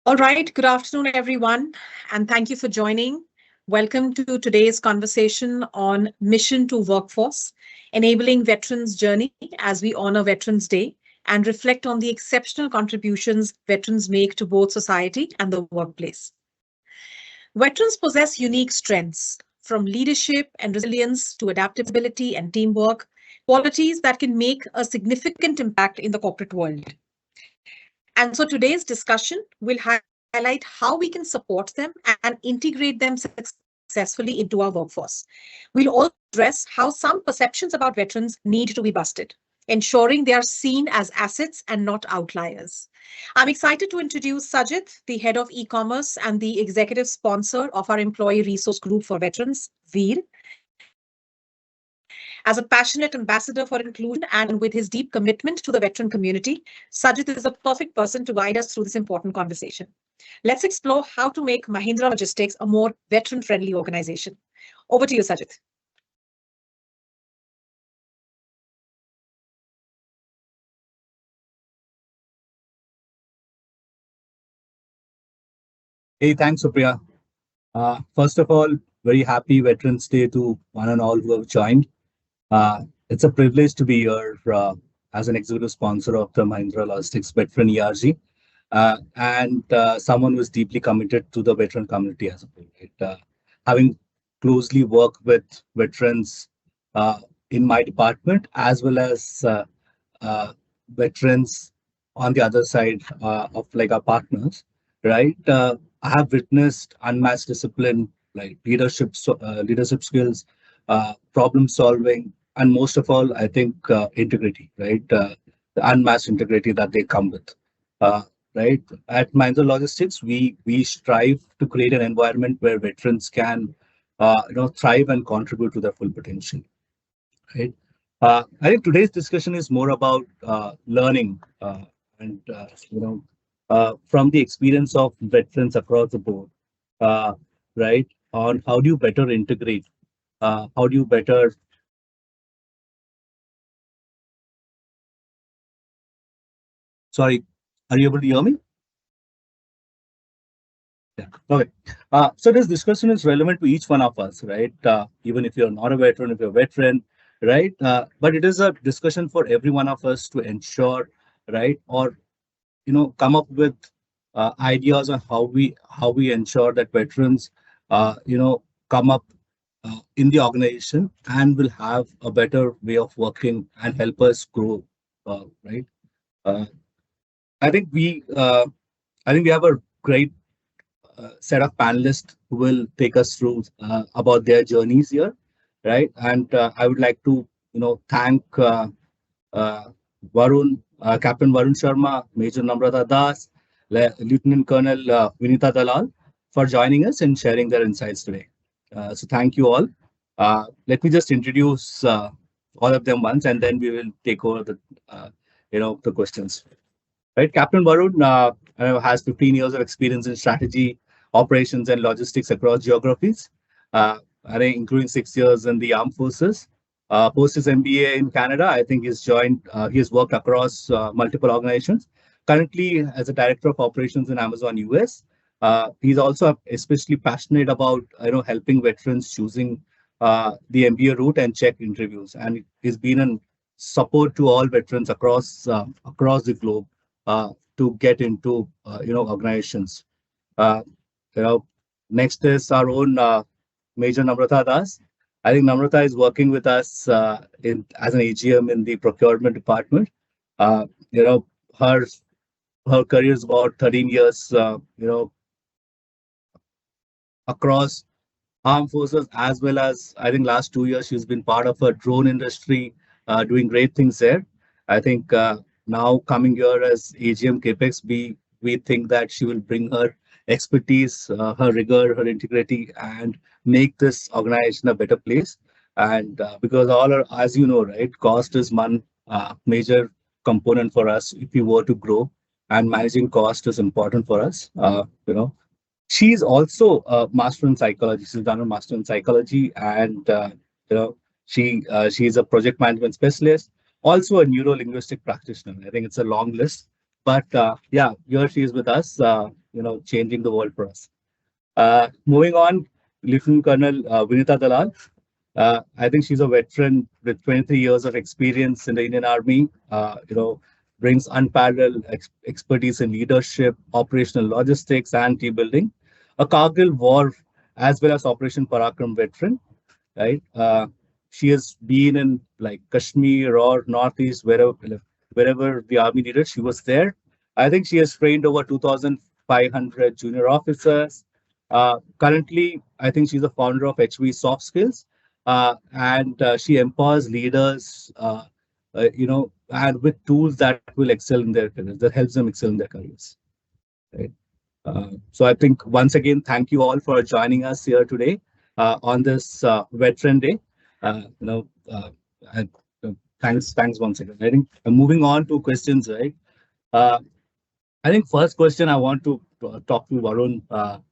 All right, good afternoon, everyone, and thank you for joining. Welcome to today's conversation on Mission to Workforce, enabling veterans' journey as we honor Veterans Day and reflect on the exceptional contributions veterans make to both society and the workplace. Veterans possess unique strengths, from leadership and resilience to adaptability and teamwork, qualities that can make a significant impact in the corporate world. And so today's discussion will highlight how we can support them and integrate them successfully into our workforce. We'll also address how some perceptions about veterans need to be busted, ensuring they are seen as assets and not outliers. I'm excited to introduce Sajit, the head of e-commerce and the executive sponsor of our employee resource group for veterans, VEER. As a passionate ambassador for inclusion and with his deep commitment to the veteran community, Sajit is a perfect person to guide us through this important conversation. Let's explore how to make Mahindra Logistics a more veteran-friendly organization. Over to you, Sajit. Hey, thanks, Supriya. First of all, very happy Veterans Day to one and all who have joined. It's a privilege to be here as an executive sponsor of the Mahindra Logistics Veteran ERG and someone who is deeply committed to the veteran community as a whole. Right? Having closely worked with veterans uh, in my department as well as uh, veterans on the other side of like our partners, right? I have witnessed unmatched discipline, like leadership skills, problem solving, and most of all, I think integrity, right? The unmatched integrity that they come with. Uh, right at Mahindra Logistics, we strive to create an environment where veterans can, thrive and contribute to their full potential. Right. I think today's discussion is more about learning and from the experience of veterans across the board, uh, right? On how do you better integrate? How do you better? Sorry, are you able to hear me? Yeah. Okay. So this discussion is relevant to each one of us, right? Even if you're not a veteran, if you're a veteran, right? But it is a discussion for every one of us to ensure, right, or come up with ideas on how we ensure that veterans come up in the organization and will have a better way of working and help us grow, right? uh, i think we I think we have a great set of panelists who will take us through about their journeys here, right? And I would like to thank uh, Varun, Captain Varun Sharma, Major Namrata Das, Lieutenant Colonel Vinita Dalal for joining us and sharing their insights today. So thank you all. Let me just introduce all of them once, and then we will take over the questions. Right, Captain Varun has 15 years of experience in strategy, operations, and logistics across geographies. I think including 6 years in the armed forces. Post his MBA in Canada, I think he has worked across multiple organizations. Currently, as a director of operations in Amazon US, he's also especially passionate about helping veterans choosing the MBA route and check interviews, and he's been a support to all veterans across the globe to get into organizations. Uh, you know, Next is our own Major Namrata Das. I think Namrata is working with us in as an AGM in the procurement department. Uh, you know, her her career is about 13 years. Across armed forces as well as I think last 2 years she's been part of a drone industry, doing great things there. I think now coming here as AGM Capex, we think that she will bring her expertise, her rigor, her integrity, and make this organization a better place. And because as you know, right, cost is one major component for us if we were to grow, and managing cost is important for us. She's also a master in psychology. She's done a master in psychology, and you know, she's a project management specialist, also a neuro linguistic practitioner. I think it's a long list, but yeah, here she is with us. changing the world for us. Moving on, Lieutenant Colonel Vinita Dalal. I think she's a veteran with 23 years of experience in the Indian Army. Brings unparalleled expertise in leadership, operational logistics, and team building. A Kargil War as well as Operation Parakram veteran, right? She has been in like Kashmir or Northeast, wherever the army needed, she was there. I think she has trained over 2,500 junior officers. Currently, I think she's the founder of HV Soft Skills, and she empowers leaders, and with tools that will excel in their careers, that helps them excel in their careers. Right. So I think once again, thank you all for joining us here today on this Veteran Day. Uh, you know, uh, and, thanks once again. I think moving on to questions, right? Uh, I think first question I want to talk to Varun,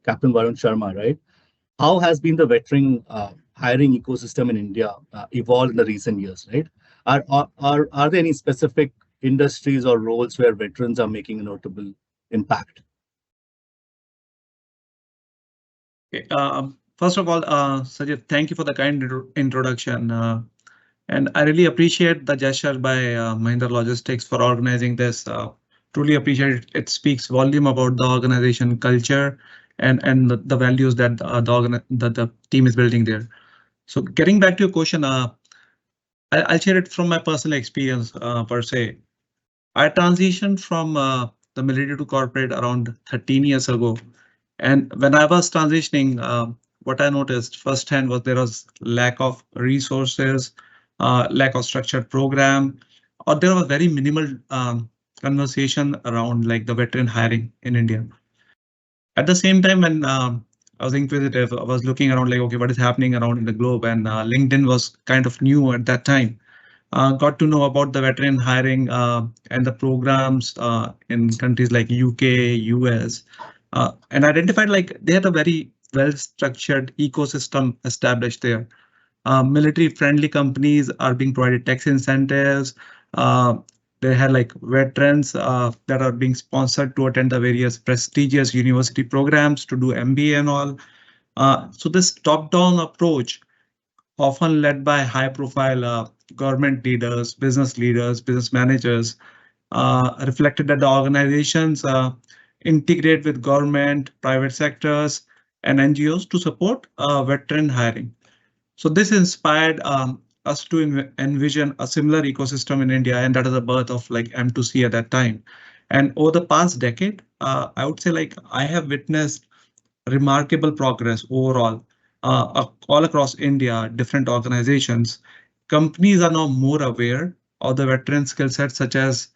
Captain Varun Sharma, right? How has been the veteran hiring ecosystem in India evolved in the recent years, right? Are there any specific industries or roles where veterans are making a notable impact? Okay, first of all, Sajit, thank you for the kind introduction. And I really appreciate the gesture by Mahindra Logistics for organizing this. Truly appreciate it. It speaks volume about the organization culture and the values that the team is building there. So getting back to your question, I'll share it from my personal experience per se. I transitioned from the military to corporate around 13 years ago. And when I was transitioning, what I noticed firsthand was there was lack of resources, lack of structured program, or there was very minimal conversation around like the veteran hiring in India. At the same time, when I was inquisitive, I was looking around like, okay, what is happening around in the globe? And LinkedIn was kind of new at that time. Got to know about the veteran hiring and the programs in countries like UK, US, and identified like they had a very well structured ecosystem established there. Military friendly companies are being provided tax incentives. Uh, they had like veterans that are being sponsored to attend the various prestigious university programs to do MBA and all. So this top-down approach, often led by high-profile government leaders, business managers, reflected that the organizations integrate with government, private sectors, and NGOs to support veteran hiring. So this inspired us to envision a similar ecosystem in India, and that is the birth of like M2C at that time. And over the past decade, I would say like I have witnessed remarkable progress overall all across India, different organizations. Companies are now more aware of the veteran skill sets such as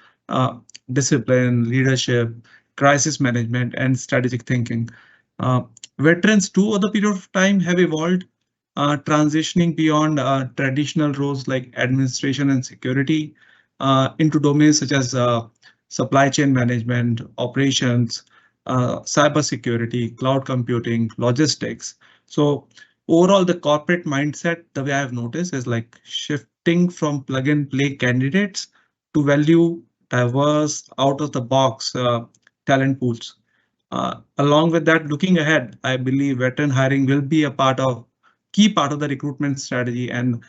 discipline, leadership, crisis management, and strategic thinking. Uh, Veterans too, over the period of time, have evolved, transitioning beyond traditional roles like administration and security into domains such as supply chain management, operations, cybersecurity, cloud computing, logistics. So overall, the corporate mindset, the way I've noticed, is like shifting from plug and play candidates to value diverse, out of the box talent pools. Along with that, looking ahead, I believe veteran hiring will be a key part of the recruitment strategy, and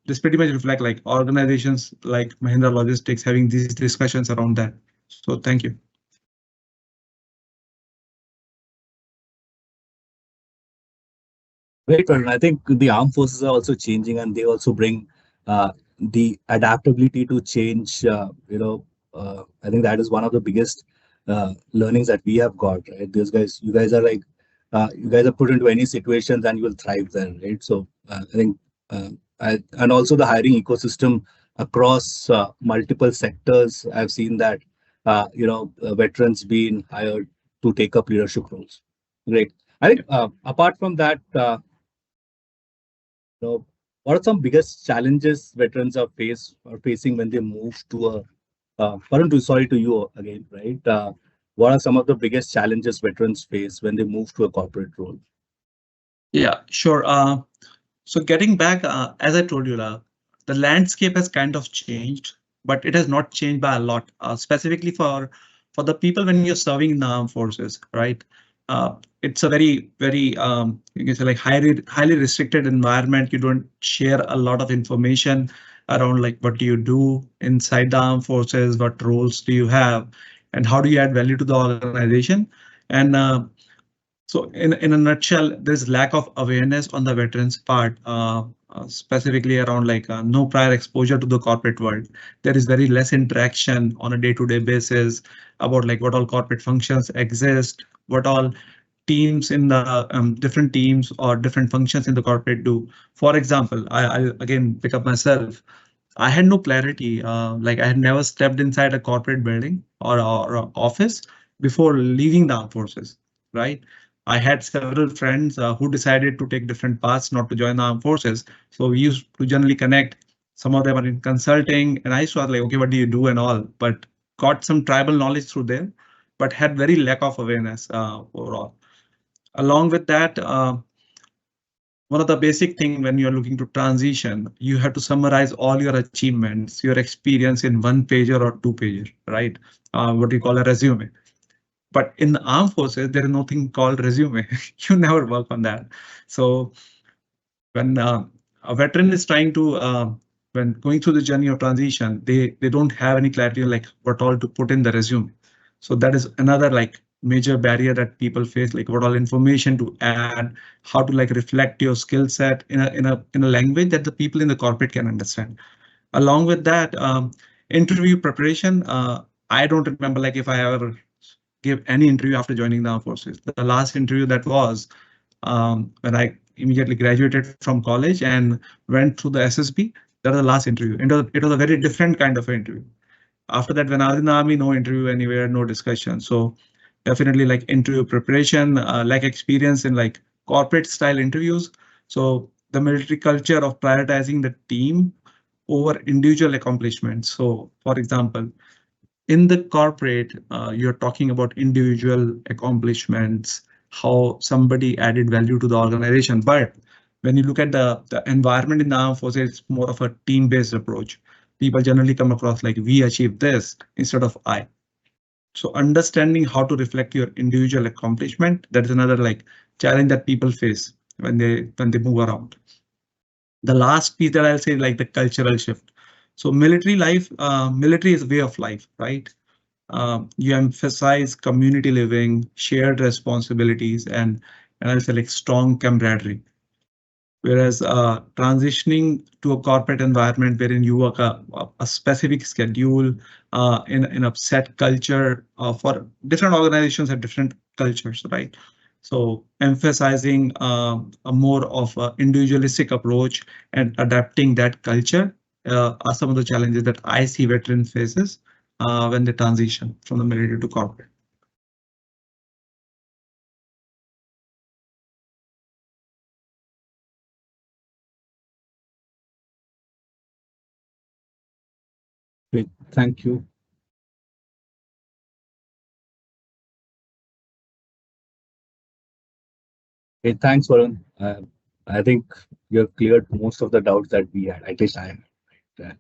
this pretty much reflect like organizations like Mahindra Logistics having these discussions around that. So thank you. Great, Varun. I think the armed forces are also changing, and they also bring the adaptability to change. I think that is one of the biggest learnings that we have got. Right, you guys are like, you guys are put into any situations and you will thrive there. Right, so I think, and also the hiring ecosystem across multiple sectors. I've seen that veterans being hired to take up leadership roles. Great. I think apart from that. So, what are some biggest challenges veterans are facing when they move to a Varun, sorry to you again, right? What are some of the biggest challenges veterans face when they move to a corporate role? Yeah, sure. So getting back, as I told you, the landscape has kind of changed, but it has not changed by a lot. Specifically for for the people when you're serving in the armed forces, right? It's a very you can say like highly restricted environment. You don't share a lot of information around like what do you do inside the armed forces, what roles do you have, and how do you add value to the organization. And so in a nutshell, there's lack of awareness on the veterans part, specifically around like no prior exposure to the corporate world. There is very less interaction on a day-to-day basis about like what all corporate functions exist, what all teams in the different teams or different functions in the corporate do. For example, I'll again pick up myself. I had no clarity, like I had never stepped inside a corporate building or a office before leaving the armed forces, right? I had several friends who decided to take different paths, not to join the armed forces. So we used to generally connect. Some of them are in consulting, and I saw like, okay, what do you do and all, but got some tribal knowledge through there, but had very lack of awareness overall. Along with that, one of the basic thing when you're looking to transition, you have to summarize all your achievements, your experience in one pager or two pager, right? What you call a resume. But in the armed forces, there is nothing called resume. You never work on that. So when a veteran is trying to, when going through the journey of transition, they don't have any clarity on like what all to put in the resume. So that is another like major barrier that people face, like what all information to add, how to like reflect your skill set in a language that the people in the corporate can understand. Along with that, interview preparation. I don't remember like if I ever give any interview after joining the armed forces. The last interview that was when I immediately graduated from college and went through the SSB. That was the last interview. It was a very different kind of interview. After that, when I was in the army, no interview anywhere, no discussion. So definitely like interview preparation, like experience in like corporate style interviews. So the military culture of prioritizing the team over individual accomplishments. So for example, in the corporate, you're talking about individual accomplishments, how somebody added value to the organization. But when you look at the environment in the armed forces, it's more of a team-based approach. People generally come across like we achieved this instead of I. So understanding how to reflect your individual accomplishment, that is another like challenge that people face when they move around. The last piece that I'll say like the cultural shift. So military life, military is a way of life, right? You emphasize community living, shared responsibilities, and I'll say like strong camaraderie. Whereas transitioning to a corporate environment wherein you work a specific schedule in a set culture for different organizations have different cultures, right? So emphasizing a more of an individualistic approach and adapting that culture are some of the challenges that I see veterans faces when they transition from the military to corporate. Great. Thank you. Okay, thanks, Varun. I think you've cleared most of the doubts that we had. At least I had. Right?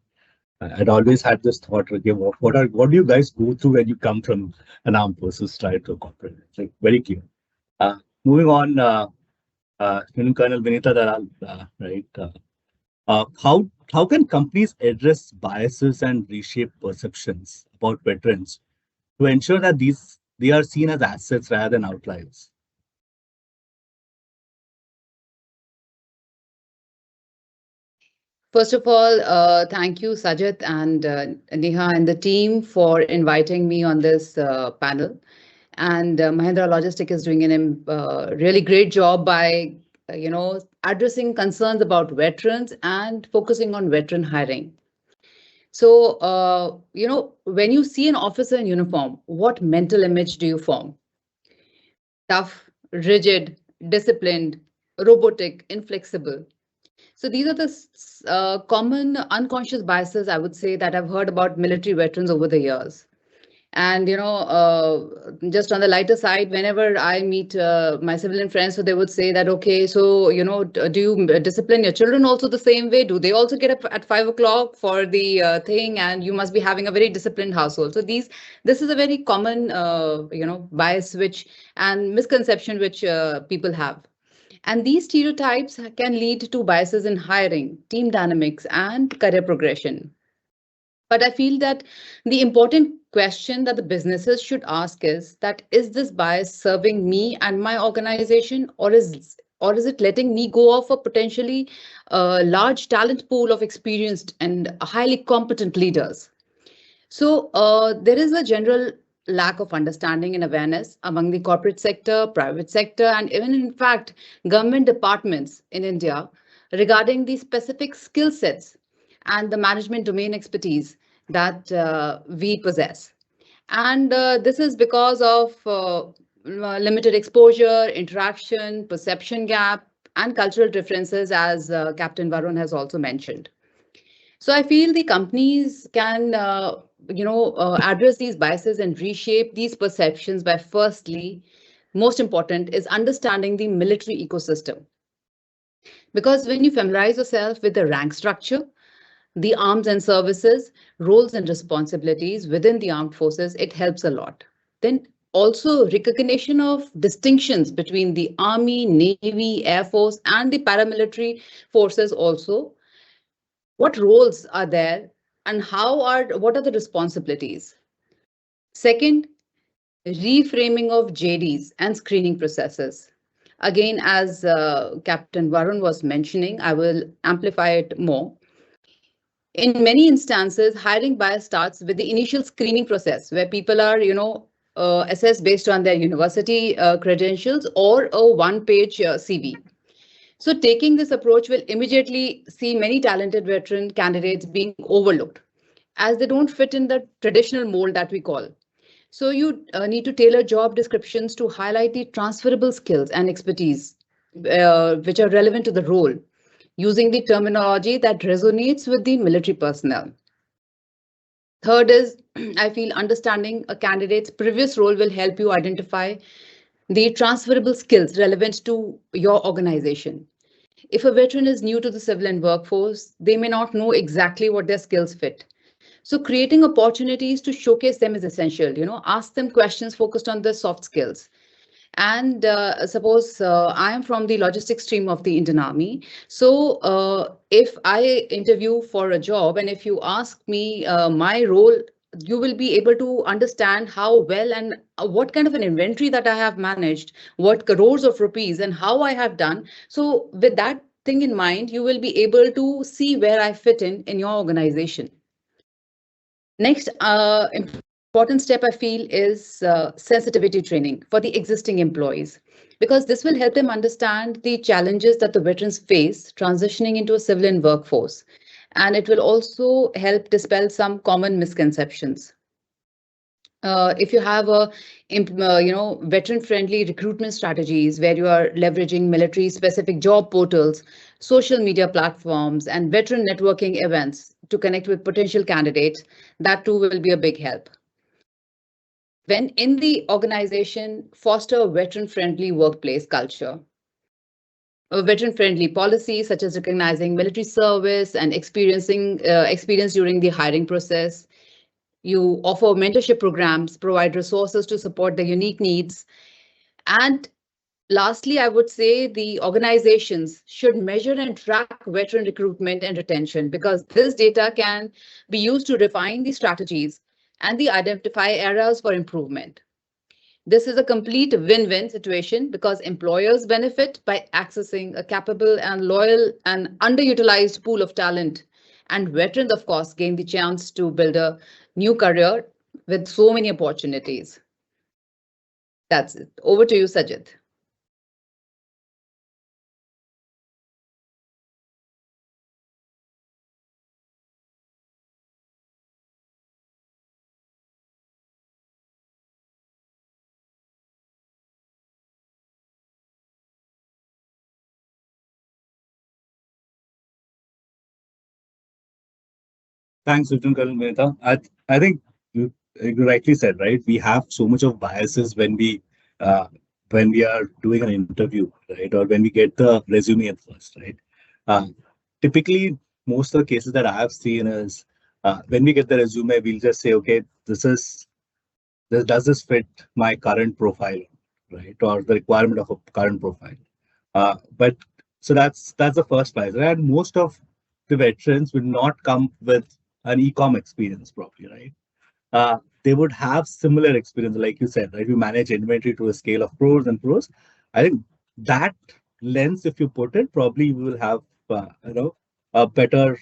I'd always had this thought, okay, what do you guys go through when you come from an armed forces straight to a corporate? It's like very clear. Moving on, Colonel Vinita Dalal, right? How can companies address biases and reshape perceptions about veterans to ensure that they are seen as assets rather than outliers? First of all, thank you, Sajit and Neha and the team for inviting me on this panel. And Mahindra Logistics is doing a really great job by, addressing concerns about veterans and focusing on veteran hiring. So, when you see an officer in uniform, what mental image do you form? Tough, rigid, disciplined, robotic, inflexible. So these are the common unconscious biases, I would say, that I've heard about military veterans over the years. And just on the lighter side, whenever I meet my civilian friends, so they would say that, okay, so do you discipline your children also the same way? Do they also get up at 5 o'clock for the thing? And you must be having a very disciplined household. So this is a very common bias which and misconception which people have. And these stereotypes can lead to biases in hiring, team dynamics, and career progression. But I feel that the important question that the businesses should ask is this bias serving me and my organization, or is it letting me go off a potentially large talent pool of experienced and highly competent leaders? So there is a general lack of understanding and awareness among the corporate sector, private sector, and even in fact government departments in India regarding the specific skill sets and the management domain expertise that we possess. And this is because of limited exposure, interaction, perception gap, and cultural differences, as Captain Varun has also mentioned. So I feel the companies can, address these biases and reshape these perceptions by firstly, most important is understanding the military ecosystem. Because when you familiarize yourself with the rank structure, the arms and services, roles and responsibilities within the armed forces, it helps a lot. Then also recognition of distinctions between the army, navy, air force, and the paramilitary forces also. What roles are there and what are the responsibilities? Second, reframing of JDs and screening processes. Again, as Captain Varun was mentioning, I will amplify it more. In many instances, hiring bias starts with the initial screening process where people are, assessed based on their university credentials or a one-page CV. So taking this approach will immediately see many talented veteran candidates being overlooked as they don't fit in the traditional mold that we call. So you need to tailor job descriptions to highlight the transferable skills and expertise which are relevant to the role, using the terminology that resonates with the military personnel. Third is, I feel understanding a candidate's previous role will help you identify the transferable skills relevant to your organization. If a veteran is new to the civilian workforce, they may not know exactly what their skills fit. So creating opportunities to showcase them is essential. Ask them questions focused on the soft skills. And suppose I am from the logistics stream of the Indian Army. So if I interview for a job and if you ask me my role, you will be able to understand how well and what kind of an inventory that I have managed, what crores of rupees and how I have done. So with that thing in mind, you will be able to see where I fit in your organization. Next, important step I feel is sensitivity training for the existing employees, because this will help them understand the challenges that the veterans face transitioning into a civilian workforce. And it will also help dispel some common misconceptions. If you have veteran-friendly recruitment strategies where you are leveraging military-specific job portals, social media platforms, and veteran networking events to connect with potential candidates, that too will be a big help. When in the organization, foster a veteran-friendly workplace culture. A veteran-friendly policies such as recognizing military service and experience during the hiring process. You offer mentorship programs, provide resources to support the unique needs. And lastly, I would say the organizations should measure and track veteran recruitment and retention, because this data can be used to refine the strategies and the identify areas for improvement. This is a complete win-win situation because employers benefit by accessing a capable and loyal and underutilized pool of talent. And veterans, of course, gain the chance to build a new career with so many opportunities. That's it. Over to you, Sajit. Thanks, Vinita. I think you rightly said, right? We have so much of biases uh, when we are doing an interview, right, or when we get the resume at first, right? Uh, Typically, most of the cases that I have seen is when we get the resume, we'll just say, okay, does this fit my current profile, right, or the requirement of a current profile? But so that's the first bias, right? And most of the veterans would not come with an e-com experience, probably, right? They would have similar experience, like you said, right? You manage inventory to a scale of pros and pros. I think that lens, if you put it, probably you will have, a better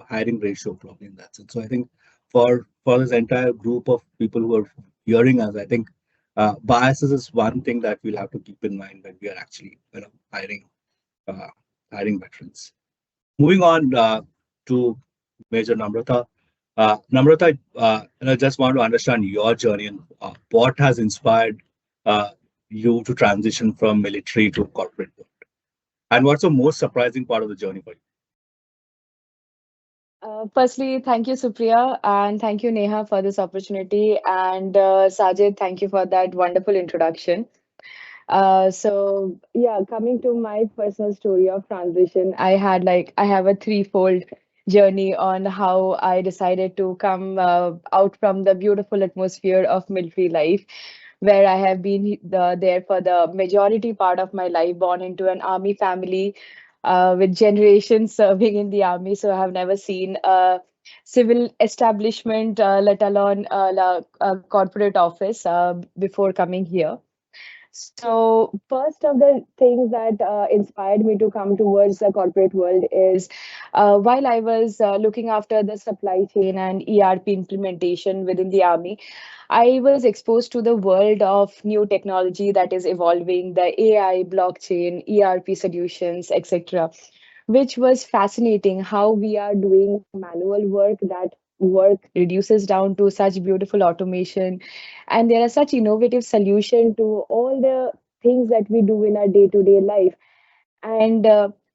hiring ratio, probably in that sense. So I think for this entire group of people who are hearing us, I think biases is one thing that we'll have to keep in mind when we are actually, uh, hiring veterans. Moving on to Major Namrata. Namrata, I just want to understand your journey and what has inspired uh, you to transition from military to corporate world, and what's the most surprising part of the journey for you? Firstly, thank you, Supriya, and thank you, Neha, for this opportunity. And Sajid, thank you for that wonderful introduction. So yeah, coming to my personal story of transition, I have a threefold journey on how I decided to come out from the beautiful atmosphere of military life, where I have been there for the majority part of my life, born into an army family with generations serving in the army. So I have never seen a civil establishment, let alone a corporate office before coming here. So, first of the things that inspired me to come towards the corporate world is while I was looking after the supply chain and ERP implementation within the army, I was exposed to the world of new technology that is evolving, the AI, blockchain, ERP solutions, etc., which was fascinating how we are doing manual work. That work reduces down to such beautiful automation, and there are such innovative solution to all the things that we do in our day-to-day life. And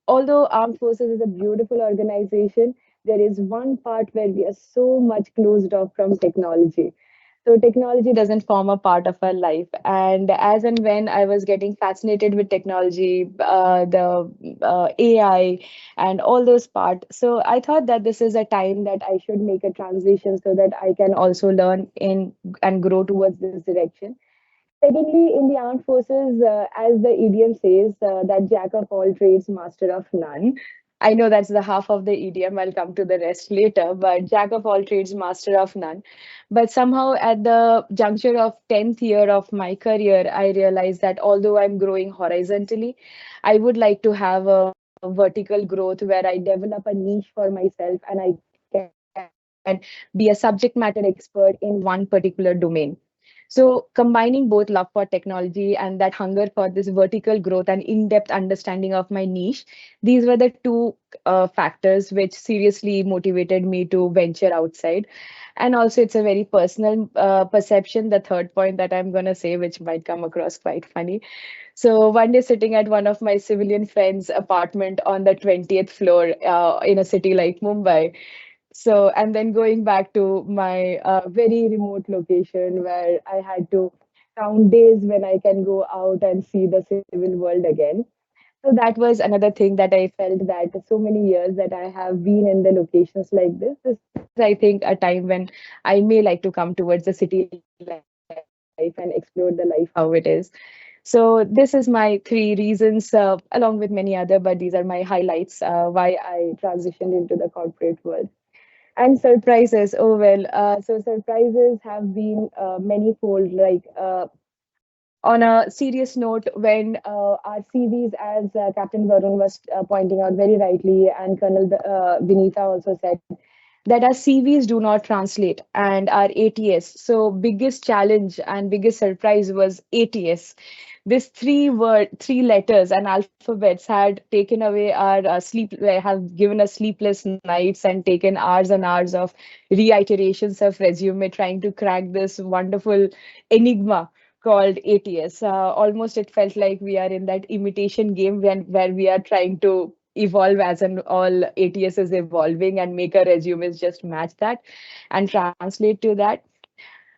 although armed forces is a beautiful organization, there is one part where we are so much closed off from technology. So technology doesn't form a part of our life. And as and when I was getting fascinated with technology, the AI and all those parts, so I thought that this is a time that I should make a transition so that I can also learn in and grow towards this direction. Secondly, in the armed forces, as the idiom says, that jack of all trades, master of none. I know that's the half of the idiom. I'll come to the rest later. But jack of all trades, master of none. But somehow, at the juncture of 10th year of my career, I realized that although I'm growing horizontally, I would like to have a vertical growth where I develop a niche for myself and I can be a subject matter expert in one particular domain. So, combining both love for technology and that hunger for this vertical growth and in-depth understanding of my niche, these were the two factors which seriously motivated me to venture outside. And also, it's a very personal perception. The third point that I'm going to say, which might come across quite funny. So, one day sitting at one of my civilian friends' apartment on the 20th floor in a city like Mumbai, so, and then going back to my very remote location where I had to count days when I can go out and see the civil world again. So that was another thing that I felt that so many years that I have been in the locations like this is, I think, a time when I may like to come towards the city life and explore the life how it is. So this is my three reasons, along with many other, but these are my highlights why I transitioned into the corporate world. And surprises, oh well, so surprises have been manifold. On a serious note, when our CVs, as Captain Varun was pointing out very rightly, and Colonel Vinita also said, that our CVs do not translate and our ATS. So biggest challenge and biggest surprise was ATS. This three letters and alphabets had taken away our sleep, have given us sleepless nights and taken hours and hours of reiterations of resume trying to crack this wonderful enigma called ATS. Almost it felt like we are in that imitation game where we are trying to evolve as an all ATS is evolving, and make our resumes just match that and translate to that.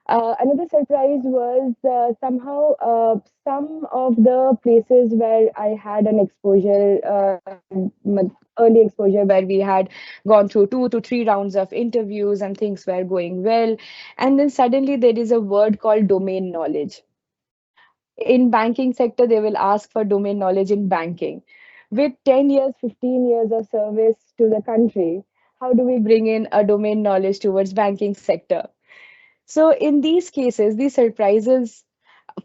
Another surprise was somehow some of the places where I had an exposure, early exposure, where we had gone through 2 to 3 rounds of interviews and things were going well. And then suddenly there is a word called domain knowledge. In banking sector, they will ask for domain knowledge in banking. With 10 years, 15 years of service to the country, how do we bring in a domain knowledge towards banking sector? So in these cases, these surprises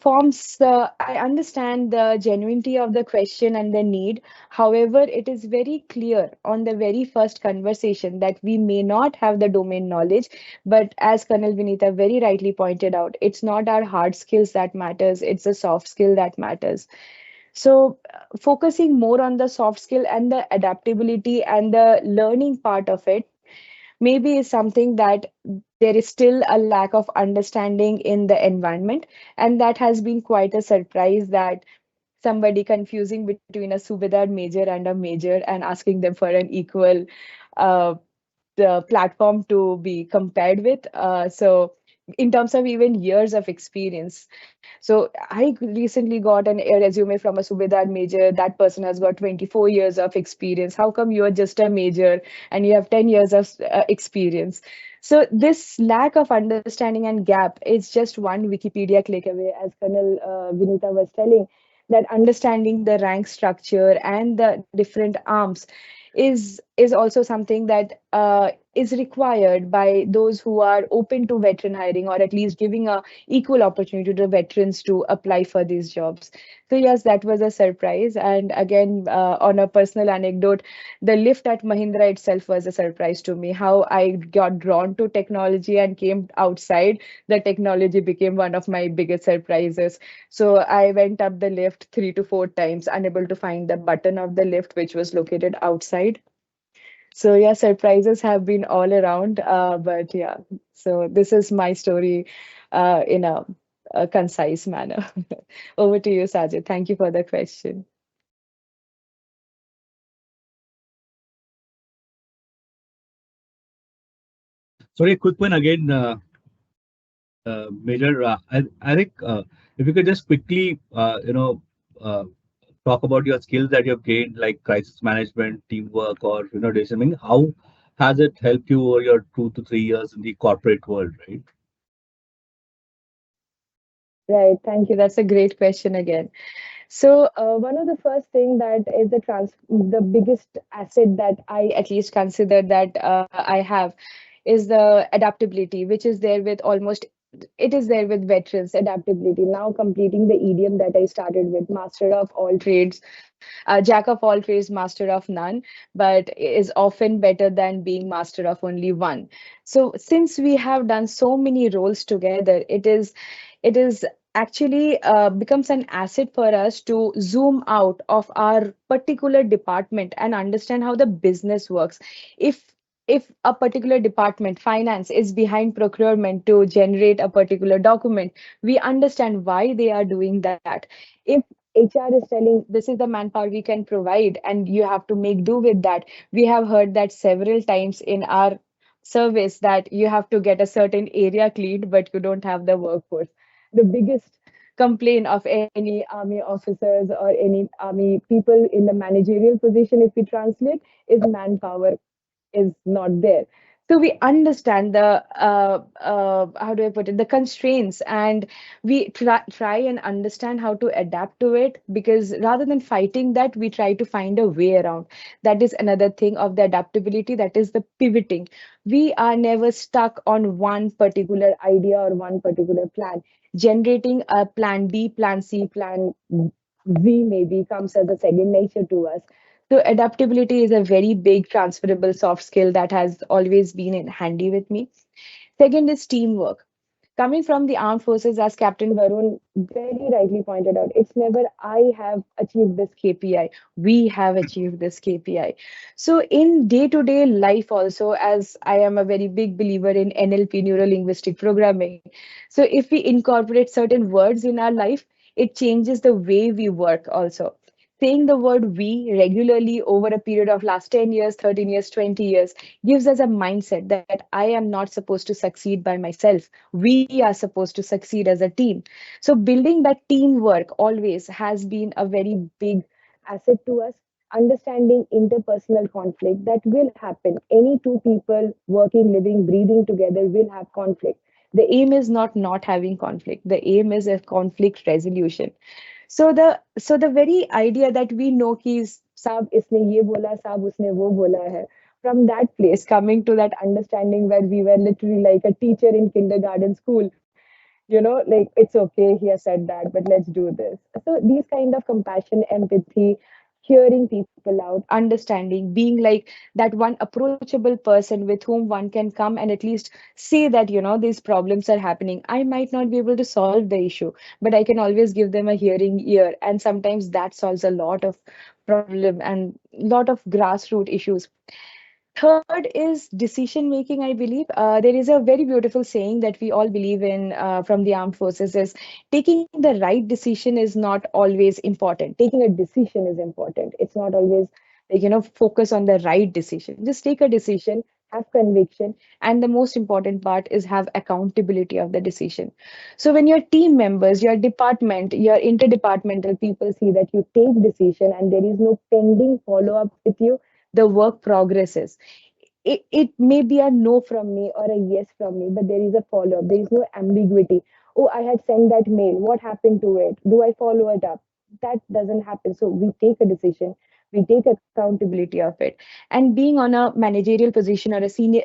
forms, I understand the genuinity of the question and the need. However, it is very clear on the very first conversation that we may not have the domain knowledge, but as Colonel Vinita very rightly pointed out, it's not our hard skills that matters, it's the soft skill that matters. So focusing more on the soft skill and the adaptability and the learning part of it maybe is something that there is still a lack of understanding in the environment, and that has been quite a surprise that somebody confusing between a subedar major and a major and asking them for an equal uh, the platform to be compared with. So in terms of even years of experience, so I recently got a resume from a Subedar major. That person has got 24 years of experience. How come you are just a major and you have 10 years of experience? So this lack of understanding and gap is just one Wikipedia click away, as Colonel Vinita was telling, that understanding the rank structure and the different arms is also something that is required by those who are open to veteran hiring, or at least giving a equal opportunity to veterans to apply for these jobs. So yes, that was a surprise. And again, on a personal anecdote, the lift at Mahindra itself was a surprise to me. How I got drawn to technology and came outside, the technology became one of my biggest surprises. So I went up the lift 3 to 4 times, unable to find the button of the lift, which was located outside. So yeah, surprises have been all around. But yeah, so this is my story in a concise manner. Over to you, Sajid. Thank you for the question. Sorry, a quick one again, Major. I think if you could just quickly, uh, talk about your skills that you've gained, like crisis management, teamwork, or decision making. How has it helped you over your 2 to 3 years in the corporate world, right? Right, thank you. That's a great question again. So one of the first thing that is the biggest asset that I at least consider that I have is the adaptability, which is there with almost, it is there with veterans. Adaptability, now completing the idiom that I started with: master of all trades, jack of all trades, master of none, but is often better than being master of only one. So since we have done so many roles together, it is actually becomes an asset for us to zoom out of our particular department and understand how the business works. If a particular department, finance, is behind procurement to generate a particular document, we understand why they are doing that. If HR is telling this is the manpower we can provide and you have to make do with that, we have heard that several times in our service, that you have to get a certain area cleaned but you don't have the workforce. The biggest complaint of any army officers or any army people in the managerial position, if we translate, is manpower is not there. So we understand the how do I put it, the constraints, and we try and understand how to adapt to it, because rather than fighting that, we try to find a way around. That is another thing of the adaptability, that is the pivoting. We are never stuck on one particular idea or one particular plan. Generating a plan B, plan C, plan Z maybe comes as a second nature to us. So adaptability is a very big transferable soft skill that has always been in handy with me. Second is teamwork. Coming from the armed forces, as Captain Varun very rightly pointed out, it's never I have achieved this KPI, we have achieved this KPI. So in day-to-day life also, as I am a very big believer in NLP, neuro linguistic programming, so if we incorporate certain words in our life, it changes the way we work also. saying the word we regularly over a period of last 10 years, 13 years, 20 years gives us a mindset that I am not supposed to succeed by myself. We are supposed to succeed as a team. So building that teamwork always has been a very big asset to us. Understanding interpersonal conflict that will happen. Any two people working, living, breathing together will have conflict. The aim is not having conflict. The aim is a conflict resolution. So the very idea that we know कि साहब इसने ये बोला साहब उसने वो बोला है, from that place coming to that understanding where we were literally like a teacher in kindergarten school, like it's okay, he has said that, but let's do this. So these kind of compassion, empathy, hearing people out, understanding, being like that one approachable person with whom one can come and at least say that these problems are happening. I might not be able to solve the issue, but I can always give them a hearing ear, and sometimes that solves a lot of problem and lot of grassroots issues. Third is decision making, I believe. There is a very beautiful saying that we all believe in from the armed forces is taking the right decision is not always important. Taking a decision is important. It's not always like, focus on the right decision. Just take a decision, have conviction. And the most important part is have accountability of the decision. So when your team members, your department, your interdepartmental people see that you take decision and there is no pending follow up with you, the work progresses. It may be a no from me or a yes from me, but there is a follow up. There is no ambiguity. Oh, I had sent that mail. What happened to it? Do I follow it up? That doesn't happen. So we take a decision, we take accountability of it. And being on a managerial position or a senior,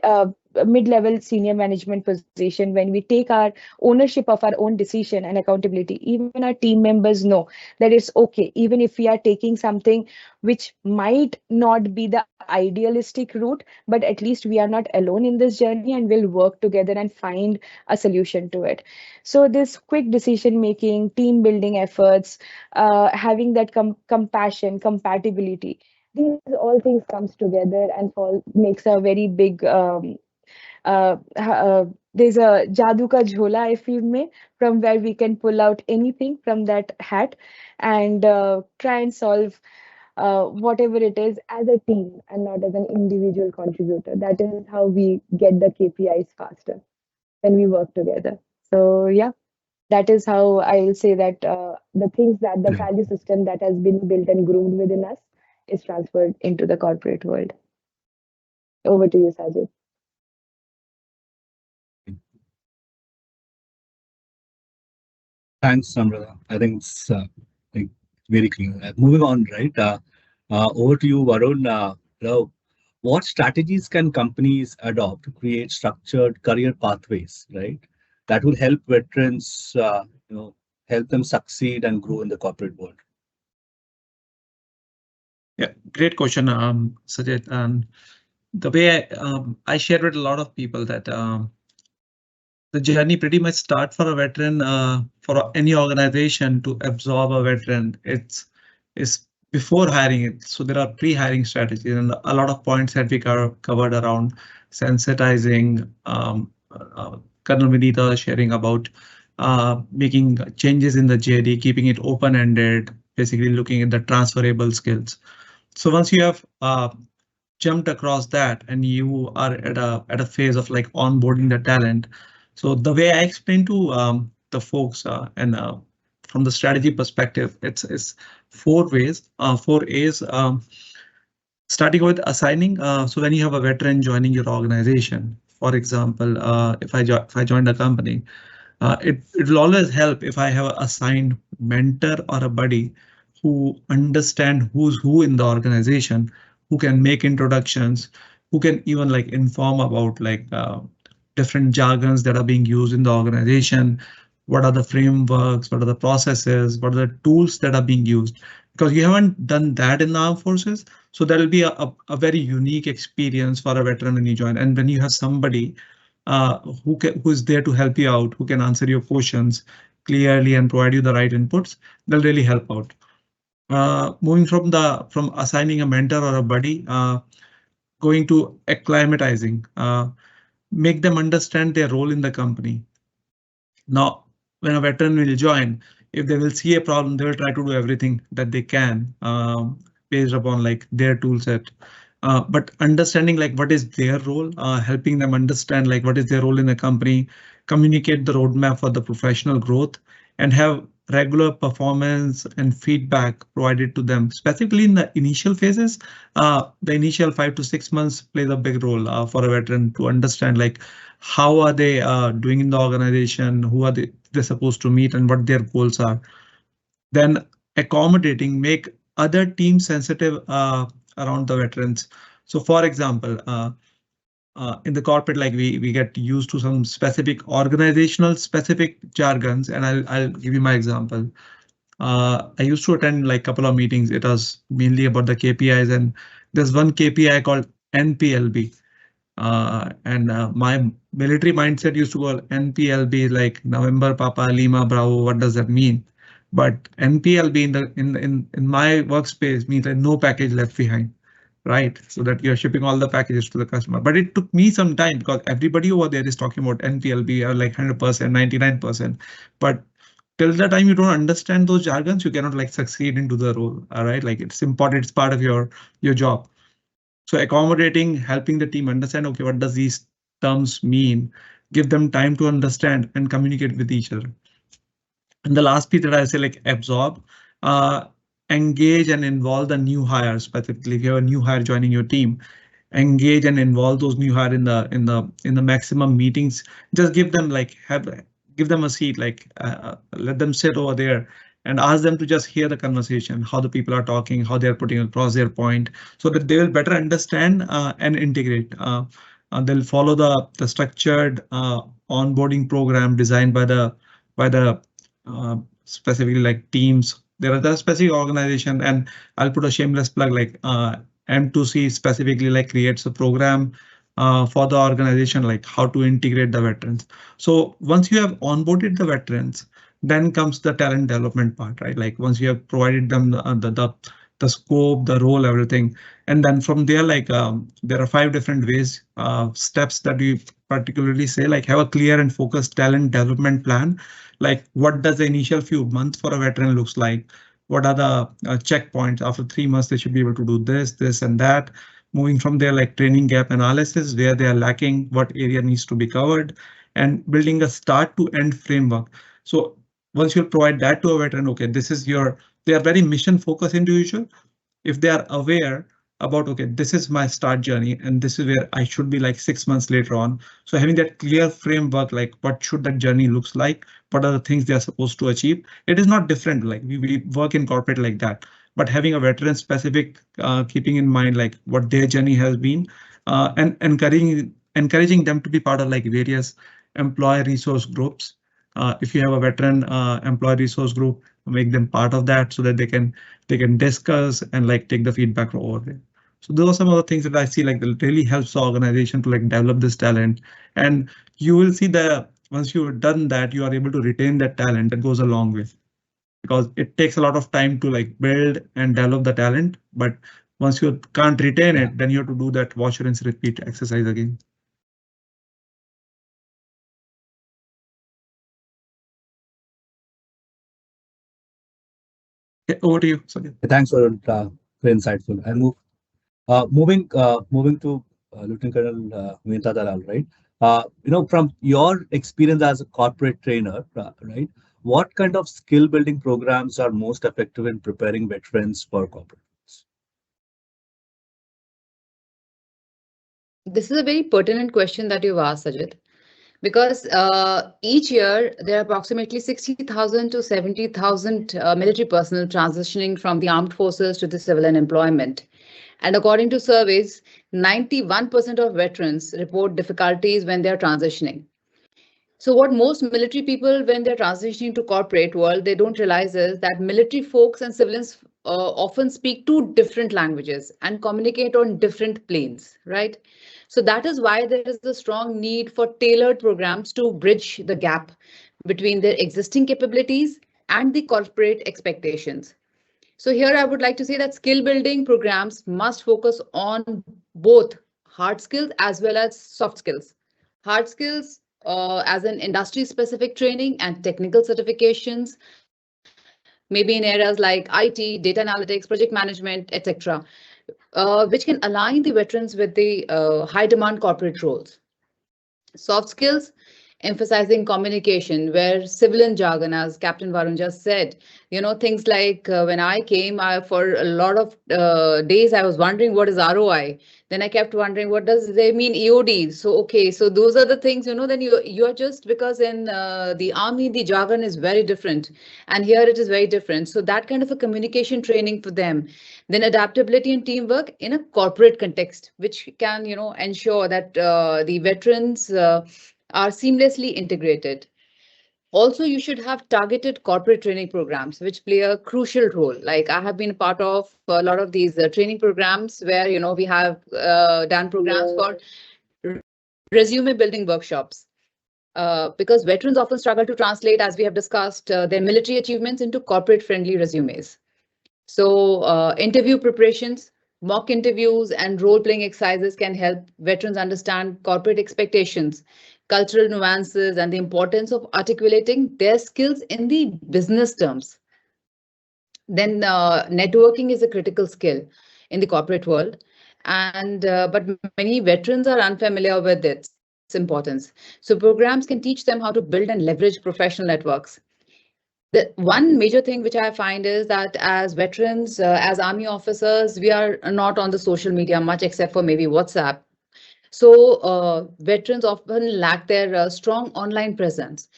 mid-level senior management position, when we take our ownership of our own decision and accountability, even our team members know that it's okay, even if we are taking something which might not be the idealistic route, but at least we are not alone in this journey and we'll work together and find a solution to it. So this quick decision making, team building efforts, having that compassion, compatibility, these all things comes together and makes a very big there's a jadoo ka jhola, if you may, from where we can pull out anything from that hat and try and solve whatever it is as a team and not as an individual contributor. That is how we get the KPIs faster when we work together. So yeah, that is how I'll say that the things that the Right. value system that has been built and groomed within us is transferred into the corporate world. Over to you, Sajid. Thanks, Namrata. I think it's like very clear. Moving on, right? Over to you, Varun. What strategies can companies adopt to create structured career pathways, right? That will help veterans, help them succeed and grow in the corporate world. Yeah, great question, Sajit. And the way I share with a lot of people that the journey pretty much start for a veteran, for any organization to absorb a veteran. It's before hiring it. So there are pre-hiring strategies and a lot of points that we covered around sensitizing. Colonel Vinita sharing about making changes in the JD, keeping it open-ended, basically looking at the transferable skills. So once you have jumped across that and you are at a phase of like onboarding the talent. So the way I explain to the folks and from the strategy perspective, it's four ways, four A's. Starting with assigning. So when you have a veteran joining your organization, for example, if I joined a company, it will always help if I have an assigned mentor or a buddy who understand who's who in the organization, who can make introductions, who can even like inform about like different jargons that are being used in the organization. What are the frameworks? What are the processes? What are the tools that are being used? Because you haven't done that in the armed forces, so that will be a very unique experience for a veteran when you join. And when you have somebody who is there to help you out, who can answer your questions clearly and provide you the right inputs, they'll really help out. Moving from assigning a mentor or a buddy, going to acclimatizing, make them understand their role in the company. Now, when a veteran will join, if they will see a problem, they will try to do everything that they can based upon like their tool set. But understanding like what is their role, helping them understand like what is their role in the company, communicate the roadmap for the professional growth, and have regular performance and feedback provided to them, specifically in the initial phases. The initial 5 to 6 months plays a big role for a veteran to understand like how are they doing in the organization, who are they're supposed to meet, and what their goals are. Then accommodating, make other teams sensitive around the veterans. So for example, in the corporate, like we get used to some specific organizational specific jargons, and I'll give you my example. I used to attend like a couple of meetings. It was mainly about the KPIs, and there's one KPI called NPLB. And my military mindset used to go NPLB like November Papa Lima Bravo. What does that mean? But NPLB in my workspace means like no package left behind, right? So that you're shipping all the packages to the customer. But it took me some time because everybody over there is talking about NPLB or like 100%, 99%. But till the time you don't understand those jargons, you cannot like succeed into the role. All right, like it's important. It's part of your job. So accommodating, helping the team understand, okay, what does these terms mean? Give them time to understand and communicate with each other. And the last piece that I say like absorb, engage and involve the new hires. Specifically, if you have a new hire joining your team, engage and involve those new hire in the maximum meetings. Just give them like give them a seat, like let them sit over there and ask them to just hear the conversation, how the people are talking, how they are putting across their point, so that they will better understand and integrate. They'll follow the structured onboarding program designed by the specifically like teams. There are the specific organization, and I'll put a shameless plug like M2C specifically like creates a program for the organization, like how to integrate the veterans. So once you have onboarded the veterans, then comes the talent development part, right? Like once you have provided them the scope, the role, everything, and then from there, like there are 5 different ways, steps that we particularly say, like have a clear and focused talent development plan. Like what does the initial few months for a veteran looks like? What are the checkpoints? After 3 months, they should be able to do this, and that. Moving from there, like training gap analysis, where they are lacking, what area needs to be covered, and building a start to end framework. So once you provide that to a veteran, okay, this is they are very mission focused individual. If they are aware about, okay, this is my start journey and this is where I should be like 6 months later on. So having that clear framework, like what should that journey looks like, what are the things they are supposed to achieve. It is not different, like we work in corporate like that, but having a veteran specific, keeping in mind like what their journey has been, and encouraging them to be part of like various employee resource groups. If you have a veteran employee resource group, make them part of that so that they can discuss and like take the feedback from over there. So those are some of the things that I see like that really helps the organization to like develop this talent. And you will see that once you've done that, you are able to retain that talent. That goes a long way, because it takes a lot of time to like build and develop the talent. But once you can't retain it, then you have to do that watch, rinse, repeat exercise again. Yeah, over to you, Sajit. Thanks for very insightful. And moving to Lieutenant Colonel Vinita Dalal, right? From your experience as a corporate trainer, right? What kind of skill building programs are most effective in preparing veterans for corporate? This is a very pertinent question that you've asked, Sajit, because each year there are approximately 60,000 to 70,000 military personnel transitioning from the armed forces to the civilian employment. And according to surveys, 91% of veterans report difficulties when they're transitioning. So what most military people, when they're transitioning to corporate world, they don't realize is that military folks and civilians often speak two different languages and communicate on different planes, right? So that is why there is a strong need for tailored programs to bridge the gap between their existing capabilities and the corporate expectations. So here I would like to say that skill building programs must focus on both hard skills as well as soft skills. Hard skills as an industry specific training and technical certifications, maybe in areas like IT, data analytics, project management, etc., which can align the veterans with the high demand corporate roles. Soft skills, emphasizing communication, where civilian jargon, as Captain Varun just said, things like when I came, for a lot of days, I was wondering what is ROI. Then I kept wondering what does they mean EOD. So okay, so those are the things, then you're just, because in the army the jargon is very different, and here it is very different. So that kind of a communication training for them. Then adaptability and teamwork in a corporate context, which can ensure that the veterans are seamlessly integrated. Also, you should have targeted corporate training programs, which play a crucial role. Like I have been a part of a lot of these training programs where, we have done programs for resume building workshops. Because veterans often struggle to translate, as we have discussed, their military achievements into corporate friendly resumes. So interview preparations, mock interviews, and role-playing exercises can help veterans understand corporate expectations, cultural nuances, and the importance of articulating their skills in the business terms. Then networking is a critical skill in the corporate world, and but many veterans are unfamiliar with its importance. So programs can teach them how to build and leverage professional networks. The one major thing which I find is that as veterans, as army officers, we are not on the social media much except for maybe WhatsApp. So veterans often lack their strong online presence.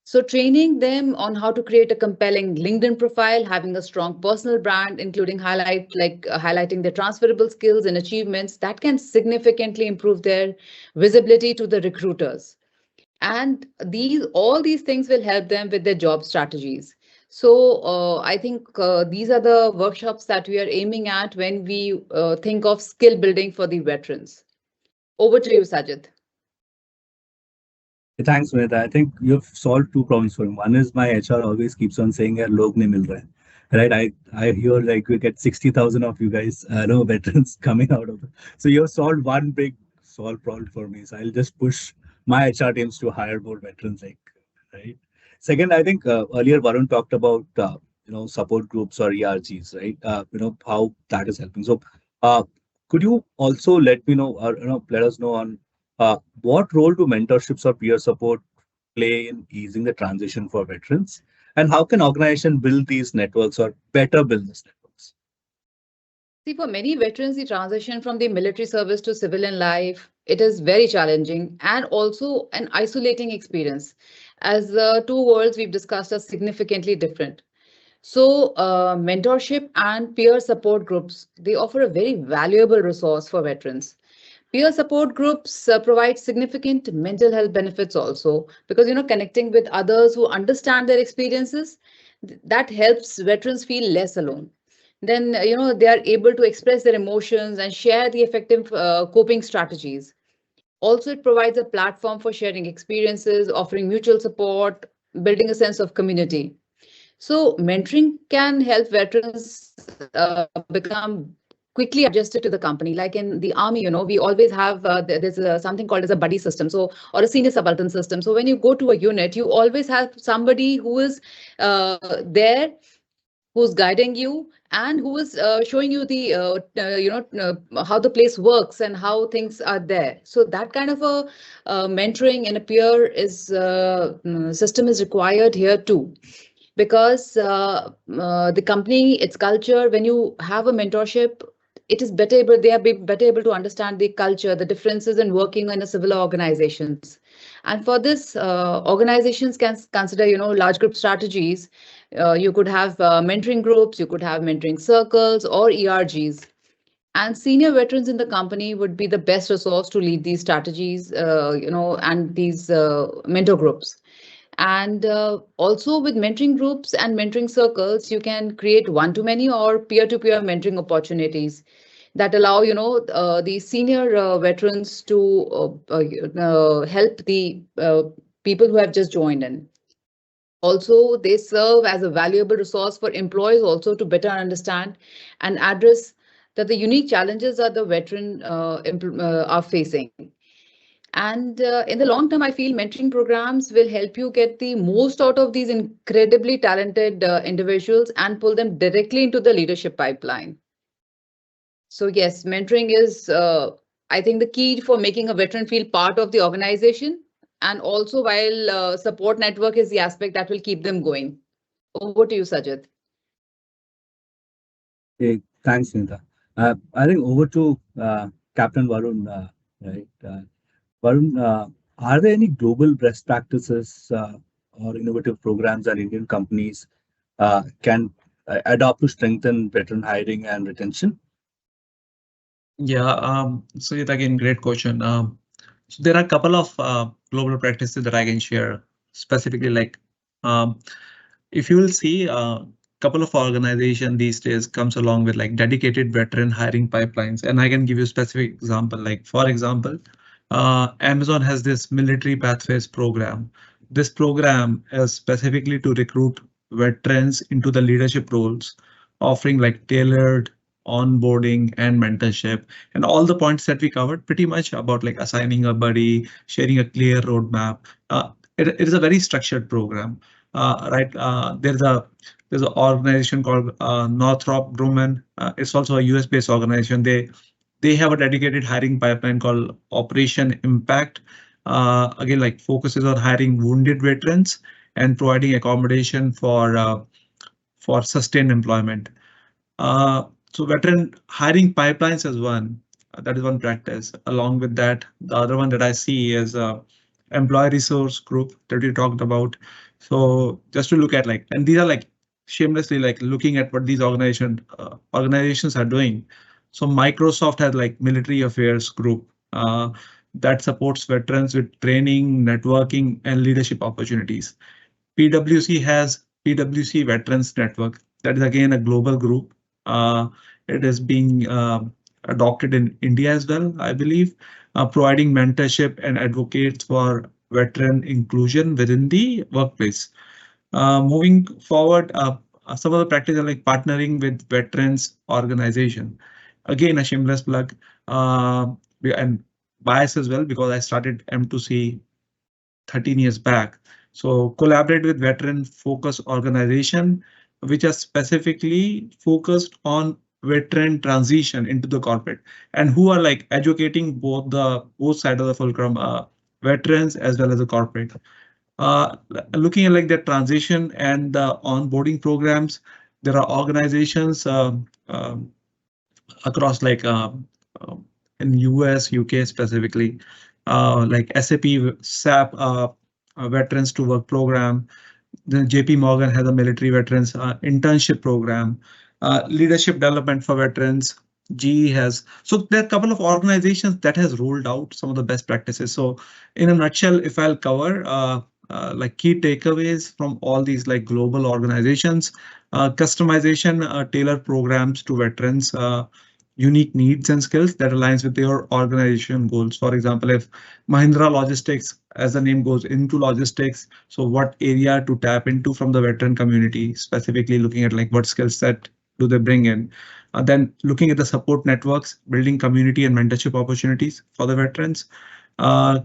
So training them on how to create a compelling LinkedIn profile, having a strong personal brand, including highlighting their transferable skills and achievements, that can significantly improve their visibility to the recruiters. And all these things will help them with their job strategies. So I think these are the workshops that we are aiming at when we think of skill building for the veterans. Over to you, Sajit. Thanks, Vinita. I think you've solved two problems for me. One is my HR always keeps on saying, "Yaar, log nahi mil rahe." Right? I hear like we get 60,000 of you guys, veterans coming out of it. So you've solved one big solve problem for me. So I'll just push my HR teams to hire more veterans, right? Second, I think earlier Varun talked about support groups or ERGs, right? How that is helping. So uh, could you also let me know, or let us know on what role do mentorships or peer support play in easing the transition for veterans? And how can organization build these networks or better build these networks? See, for many veterans, the transition from the military service to civilian life, it is very challenging and also an isolating experience, as the two worlds we've discussed are significantly different. So mentorship and peer support groups, they offer a very valuable resource for veterans. Peer support groups provide significant mental health benefits also, because connecting with others who understand their experiences, that helps veterans feel less alone. Then they are able to express their emotions and share the effective coping strategies. Also, it provides a platform for sharing experiences, offering mutual support, building a sense of community. So mentoring can help veterans become quickly adjusted to the company. Like in the army, we always have there's something called as a buddy system, so, or a senior subaltern system. So when you go to a unit, you always have somebody who is there, who's guiding you and who is showing you the how the place works and how things are there. So that kind of a mentoring and a peer is system is required here too, because the company, its culture, when you have a mentorship, it is better able, they are better able to understand the culture, the differences in working in a civil organizations. And for this, organizations can consider, large group strategies. You could have mentoring groups, you could have mentoring circles or ERGs. And senior veterans in the company would be the best resource to lead these strategies, and these mentor groups. And also with mentoring groups and mentoring circles, you can create one-to-many or peer-to-peer mentoring opportunities that allow, the senior veterans to help the people who have just joined in. Also, they serve as a valuable resource for employees also to better understand and address that the unique challenges that the veteran are facing. And in the long term, I feel mentoring programs will help you get the most out of these incredibly talented individuals and pull them directly into the leadership pipeline. So yes, mentoring is, I think, the key for making a veteran feel part of the organization. And also, while support network is the aspect that will keep them going. Over to you, Sajid. Okay, thanks, Vinita. I think over to Captain Varun, right? Varun, are there any global best practices or innovative programs that Indian companies can adopt to strengthen veteran hiring and retention? Yeah, so yet again, great question. So there are a couple of global practices that I can share specifically. Like, um, if you will see, a couple of organization these days comes along with like dedicated veteran hiring pipelines, and I can give you a specific example. Like, for example, Amazon has this military pathways program. This program is specifically to recruit veterans into the leadership roles, offering like tailored onboarding and mentorship and all the points that we covered pretty much about like assigning a buddy, sharing a clear roadmap. It is a very structured program, right? There's an organization called Northrop Grumman. It's also a US based organization. They have a dedicated hiring pipeline called Operation Impact. Again, like focuses on hiring wounded veterans and providing accommodation for sustained employment. Uh, so veteran hiring pipelines is one. That is one practice. Along with that, the other one that I see is employee resource group that we talked about. So just to look at like, and these are like shamelessly like looking at what these organizations are doing. So Microsoft has like military affairs group that supports veterans with training, networking, and leadership opportunities. PwC has PwC Veterans Network. That is again a global group. Uh, it is being adopted in India as well, I believe, providing mentorship and advocates for veteran inclusion within the workplace. Moving forward, some of the practices are like partnering with veterans organization. Again, a shameless plug, and bias as well because I started M2C 13 years back. So collaborate with veteran focus organization, which are specifically focused on veteran transition into the corporate and who are like educating both side of the fulcrum, veterans as well as the corporate. Looking at like the transition and the onboarding programs, there are organizations across like uh, in US, UK specifically, like SAP Veterans to Work program. Then JP Morgan has a military veterans internship program, leadership development for veterans. GE has, so there are a couple of organizations that has rolled out some of the best practices. So in a nutshell, if I'll cover like key takeaways from all these like global organizations, customization, tailored programs to veterans, unique needs and skills that aligns with your organization goals. For example, if Mahindra Logistics, as the name goes, into logistics, so what area to tap into from the veteran community, specifically looking at like what skill set do they bring in. Then looking at the support networks, building community and mentorship opportunities for the veterans. Uh,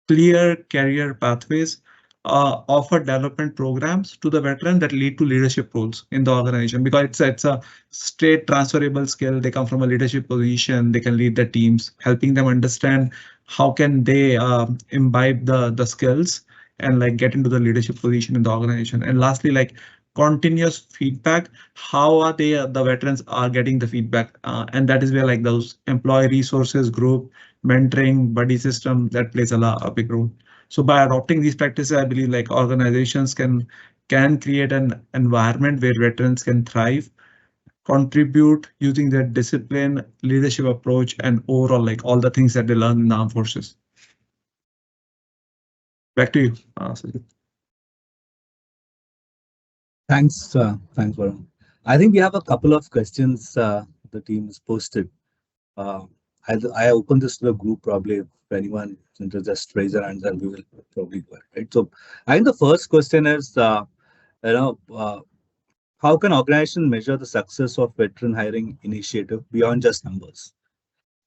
Clear career pathways, offer development programs to the veteran that lead to leadership roles in the organization because it's a straight transferable skill. They come from a leadership position, they can lead the teams, helping them understand how can they imbibe the skills and like get into the leadership position in the organization. And lastly, like continuous feedback, how are they the veterans are getting the feedback, and that is where like those employee resources group, mentoring, buddy system that plays a big role. So by adopting these practices, I believe like organizations can create an environment where veterans can thrive, contribute using their discipline, leadership approach, and overall like all the things that they learn in the armed forces. Back to you, Sajid. Thanks, Varun. I think we have a couple of questions the team has posted. Uh, I open this to the group probably if anyone is interested, just raise their hands and we will probably go ahead, right? So I think the first question is, you know, how can organization measure the success of veteran hiring initiative beyond just numbers?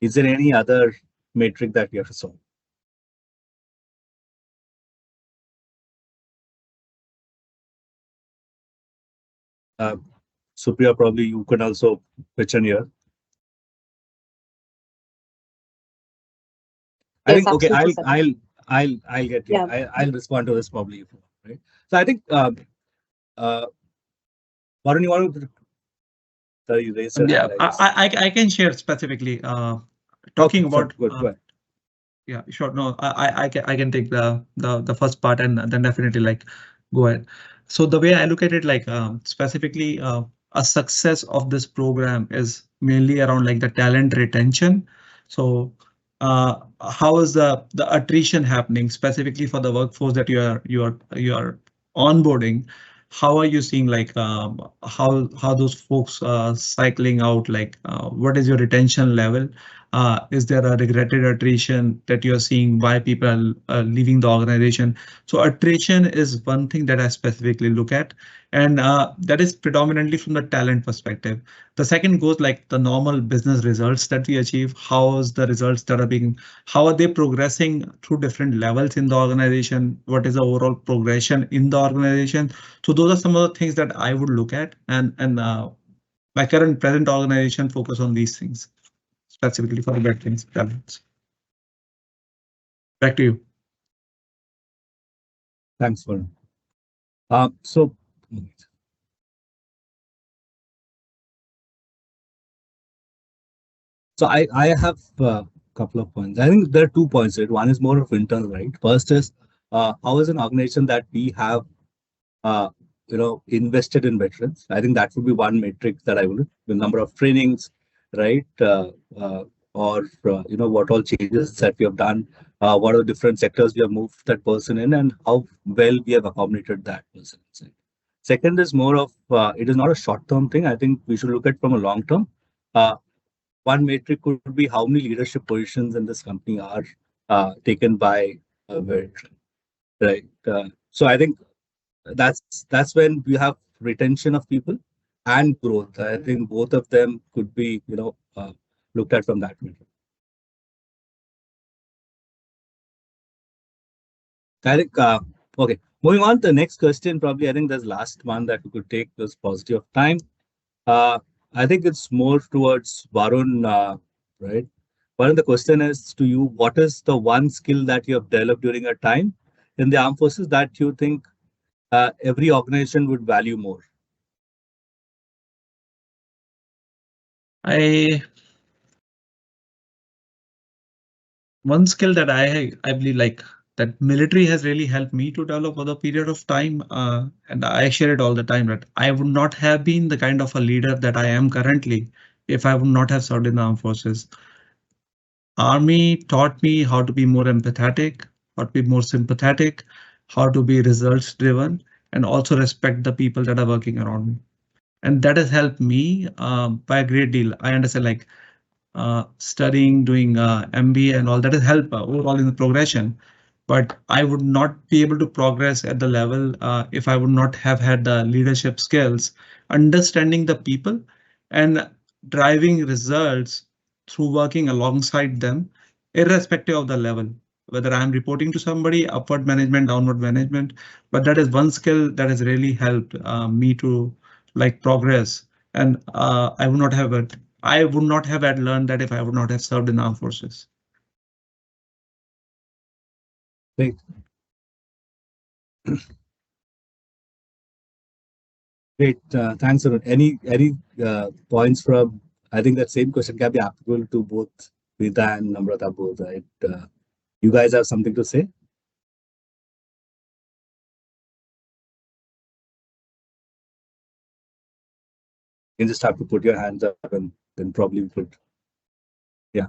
Is there any other metric that we have to solve? Uh, Supriya, probably you could also pitch in here. I Yes, think okay. absolutely, Sajid. I'll get you. Yeah. I'll respond to this probably. Right. So I think uh, Varun, you want to you raise your Yeah, hand? I just I can share specifically okay. talking Fine. about. Good. Go ahead. Yeah, sure. No, I can take the first part and then definitely like go ahead. So the way I look at it, like specifically, a success of this program is mainly around like the talent retention. So how is the attrition happening specifically for the workforce that you are onboarding? How are you seeing like how those folks cycling out? Like what is your retention level? Is there a regretted attrition that you're seeing? Why people are leaving the organization? So attrition is one thing that I specifically look at, and that is predominantly from the talent perspective. The second goes like the normal business results that we achieve. How is the results that are being, how are they progressing through different levels in the organization? What is the overall progression in the organization? So those are some of the things that I would look at, and my current present organization focus on these things specifically for the veterans talents. Back to you. Thanks, Varun. So I have a couple of points. I think there are 2 points. Right? One is more of internal, right? First is how is an organization that we have uh, invested in veterans. I think that would be one metric that I would, the number of trainings, right? Or what all changes that we have done, what are the different sectors we have moved that person in, and how well we have accommodated that person. Second is more of it is not a short-term thing. I think we should look at from a long term. Uh, One metric could be how many leadership positions in this company are taken by a veteran, right? So I think that's when we have retention of people and growth. I think both of them could be looked at from that way. I think okay. Moving on to the next question, probably I think there's last one that we could take this positive of time. Uh, I think it's more towards Varun, right? Varun, the question is to you: what is the one skill that you have developed during a time in the armed forces that you think every organization would value more? I One skill that I believe like that military has really helped me to develop over the period of time, and I share it all the time that I would not have been the kind of a leader that I am currently if I would not have served in the armed forces. Army taught me how to be more empathetic, how to be more sympathetic, how to be results driven, and also respect the people that are working around me. And that has helped me by a great deal. I understand like studying, doing MBA and all that has helped overall in the progression. But I would not be able to progress at the level if I would not have had the leadership skills, understanding the people and driving results through working alongside them, irrespective of the level, whether I'm reporting to somebody, upward management, downward management. But that is one skill that has really helped me to like progress. And I would not have had learned that if I would not have served in armed forces. Great. Great. Thanks, Arun. Any points from? I think that same question can be applicable to both Vinita and Namrata both, right? You guys have something to say? You just have to put your hands up, and then probably we could. Yeah.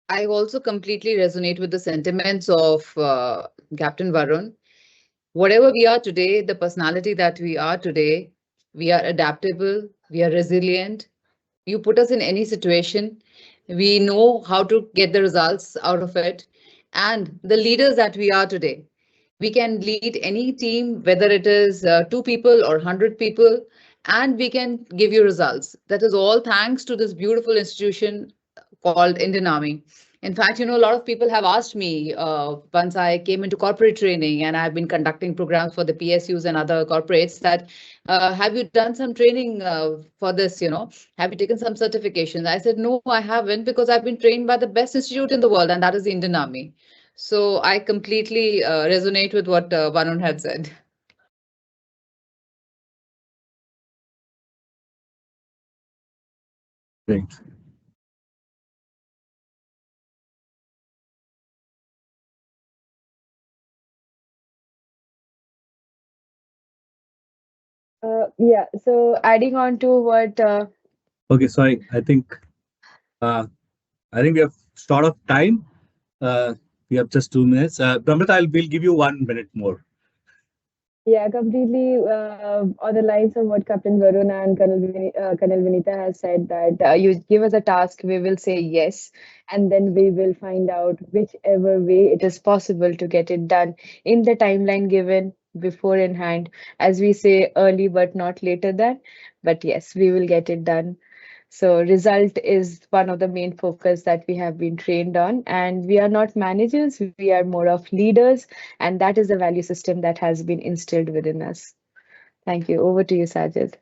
I also completely resonate with the sentiments of Captain Varun. Whatever we are today, the personality that we are today, we are adaptable, we are resilient. You put us in any situation, we know how to get the results out of it. And the leaders that we are today, we can lead any team, whether it is 2 people or 100 people, and we can give you results. That is all thanks to this beautiful institution called Indian Army. In fact, a lot of people have asked me once I came into corporate training and I've been conducting programs for the PSUs and other corporates that have you done some training for this? Have you taken some certifications? I said, no, I haven't because I've been trained by the best institute in the world, and that is the Indian Army. So I completely resonate with what Varun had said. Great. Yeah, so adding on to what Okay, sorry. Uh, I think we have short of time. Uh, we have just 2 minutes. Namrata, we'll give you 1 minute more. Yeah, completely on the lines of what Captain Varun and Colonel Vinita has said, that you give us a task, we will say yes, and then we will find out whichever way it is possible to get it done in the timeline given before in hand. As we say, early but not later than. But yes, we will get it done. So result is one of the main focus that we have been trained on, and we are not managers, we are more of leaders, and that is the value system that has been instilled within us. Thank you. Over to you, Sajid.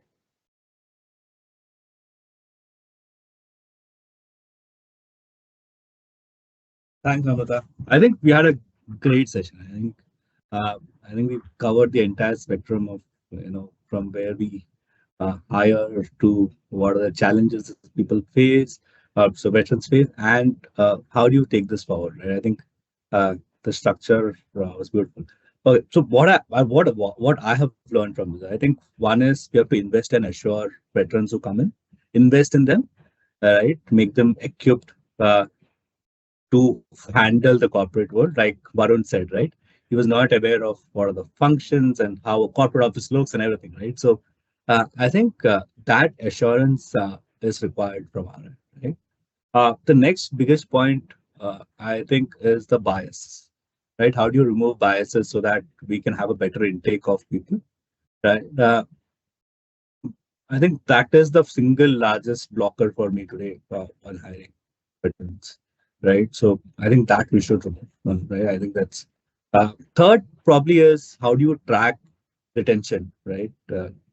Thanks, Namrata. I think we had a great session. Uh, I think we covered the entire spectrum of, from where we hire to what are the challenges that people face, so veterans face, and how do you take this forward? Right? I think the structure was beautiful. Okay, so what I have learned from this, I think one is we have to invest and assure veterans who come in, invest in them, right? Make them equipped to handle the corporate world, like Varun said, right? He was not aware of what are the functions and how a corporate office looks and everything, right? So I think that assurance is required from our end, right? The next biggest point, I think, is the bias, right? How do you remove biases so that we can have a better intake of people, right? I think that is the single largest blocker for me today on hiring veterans, right? So I think that we should remove, right? I think that's third probably is how do you track retention, right?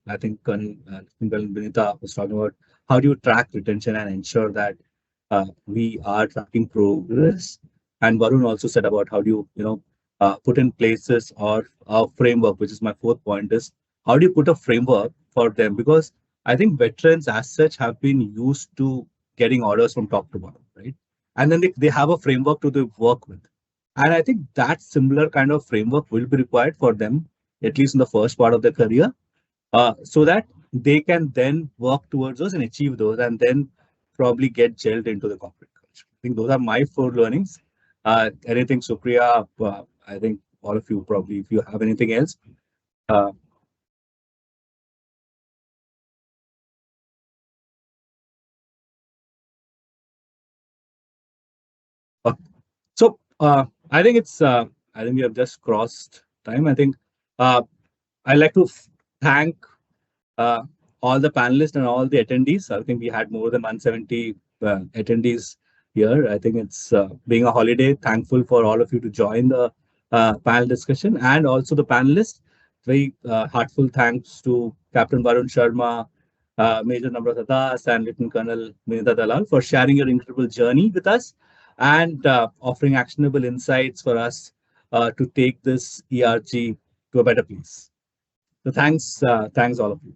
I think Colonel Vinita was talking about how do you track retention and ensure that we are tracking progress. And Varun also said about how do put in places or a framework, which is my fourth point is how do you put a framework for them? Because I think veterans as such have been used to getting orders from top to bottom, right? And then they have a framework to work with. And I think that similar kind of framework will be required for them, at least in the first part of their career, so that they can then work towards those and achieve those, and then probably get gelled into the corporate culture. I think those are my four learnings. Anything, Supriya? I think all of you probably, if you have anything else. Uh, uh, I think I think we have just crossed time. I think uh, I'd like to thank uh, all the panelists and all the attendees. I think we had more than 170 attendees here. I think it's being a holiday. Thankful for all of you to join the panel discussion and also the panelists. Very heartful thanks to Captain Varun Sharma, Major Namrata and Lieutenant Colonel Vinita Dalal for sharing your incredible journey with us and offering actionable insights for us to take this ERG to a better place. So thanks all of you.